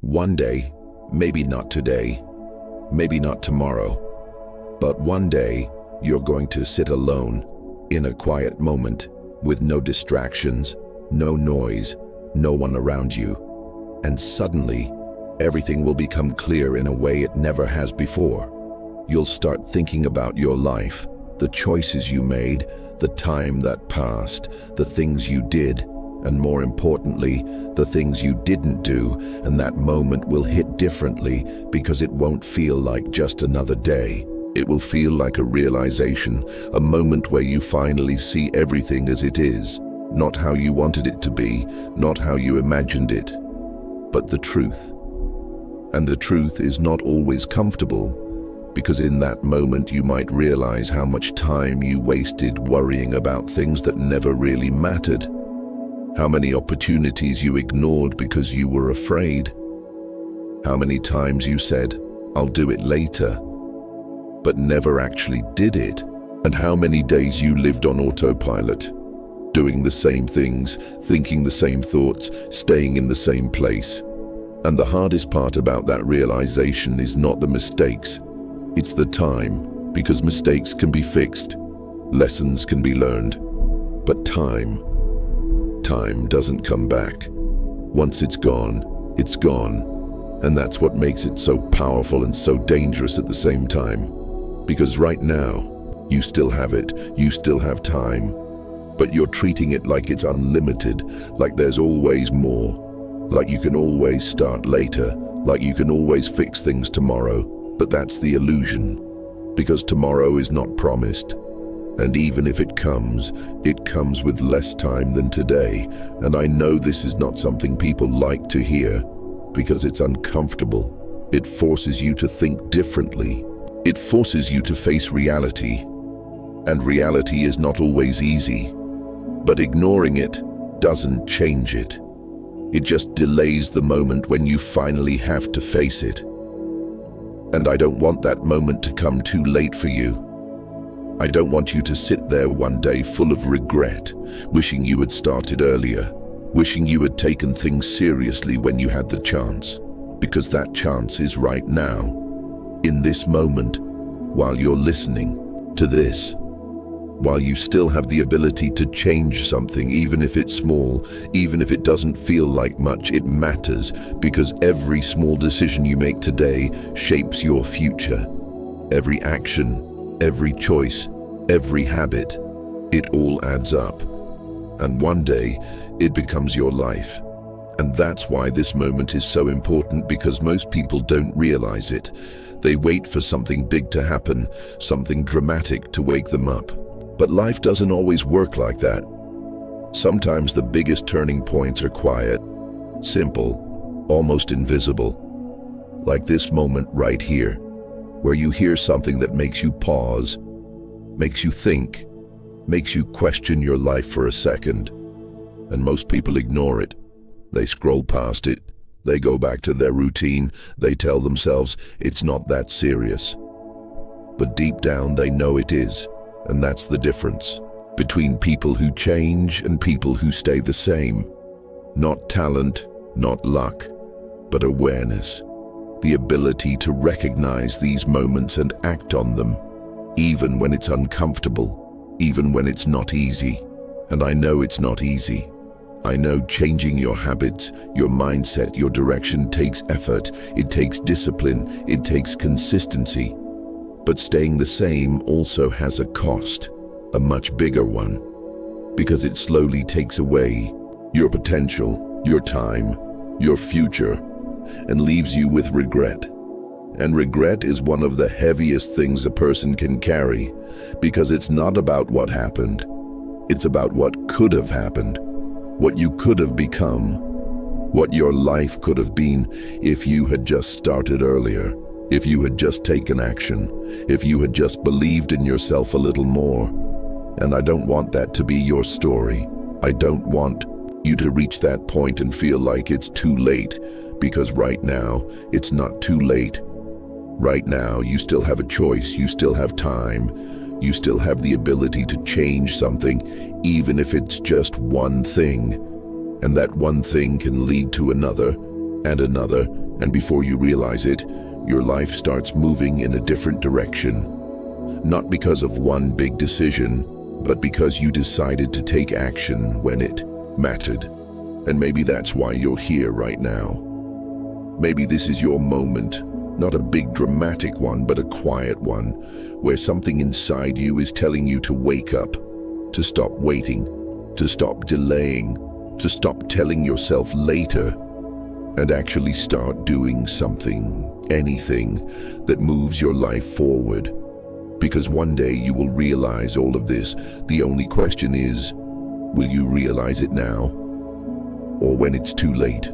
One day, maybe not today, maybe not tomorrow, but one day you're going to sit alone in a quiet moment with no distractions, no noise, no one around you, and suddenly everything will become clear in a way it never has before. You'll start thinking about your life, the choices you made, the time that passed, the things you did, and more importantly, the things you didn't do, and that moment will hit differently because it won't feel like just another day. It will feel like a realization, a moment where you finally see everything as it is, not how you wanted it to be, not how you imagined it, but the truth. And the truth is not always comfortable, because in that moment you might realize how much time you wasted worrying about things that never really mattered. How many opportunities you ignored because you were afraid. How many times you said, "I'll do it later," but never actually did it. And how many days you lived on autopilot, doing the same things, thinking the same thoughts, staying in the same place. And the hardest part about that realization is not the mistakes, it's the time, because mistakes can be fixed, lessons can be learned, but time doesn't come back. Once it's gone, it's gone. And that's what makes it so powerful and so dangerous at the same time. Because right now, you still have it, you still have time, but you're treating it like it's unlimited, like there's always more, like you can always start later, like you can always fix things tomorrow. But that's the illusion, because tomorrow is not promised. And even if it comes with less time than today. And I know this is not something people like to hear, because it's uncomfortable. It forces you to think differently. It forces you to face reality. And reality is not always easy. But ignoring it doesn't change it. It just delays the moment when you finally have to face it. And I don't want that moment to come too late for you. I don't want you to sit there one day full of regret, wishing you had started earlier, wishing you had taken things seriously when you had the chance, because that chance is right now, in this moment, while you're listening to this, while you still have the ability to change something, even if it's small, even if it doesn't feel like much. It matters, because every small decision you make today shapes your future. Every action, every choice, every habit, it all adds up. And one day, it becomes your life. And that's why this moment is so important, because most people don't realize it. They wait for something big to happen, something dramatic to wake them up. But life doesn't always work like that. Sometimes the biggest turning points are quiet, simple, almost invisible. Like this moment right here, where you hear something that makes you pause, makes you think, makes you question your life for a second. And most people ignore it. They scroll past it. They go back to their routine. They tell themselves it's not that serious. But deep down they know it is. And that's the difference between people who change and people who stay the same. Not talent, not luck, but awareness. The ability to recognize these moments and act on them, even when it's uncomfortable, even when it's not easy. And I know it's not easy. I know changing your habits, your mindset, your direction takes effort. It takes discipline. It takes consistency. But staying the same also has a cost, a much bigger one, because it slowly takes away your potential, your time, your future, and leaves you with regret. And regret is one of the heaviest things a person can carry, because it's not about what happened. It's about what could have happened, what you could have become, what your life could have been if you had just started earlier. If you had just taken action, if you had just believed in yourself a little more. And I don't want that to be your story. I don't want you to reach that point and feel like it's too late, because right now, it's not too late. Right now, you still have a choice, you still have time, you still have the ability to change something, even if it's just one thing. And that one thing can lead to another, and another, And before you realize it, your life starts moving in a different direction. Not because of one big decision, but because you decided to take action when it mattered. And maybe that's why you're here right now. Maybe this is your moment, not a big dramatic one, but a quiet one, where something inside you is telling you to wake up, to stop waiting, to stop delaying, to stop telling yourself later, and actually start doing something, anything, that moves your life forward. Because one day you will realize all of this. The only question is, will you realize it now? Or when it's too late?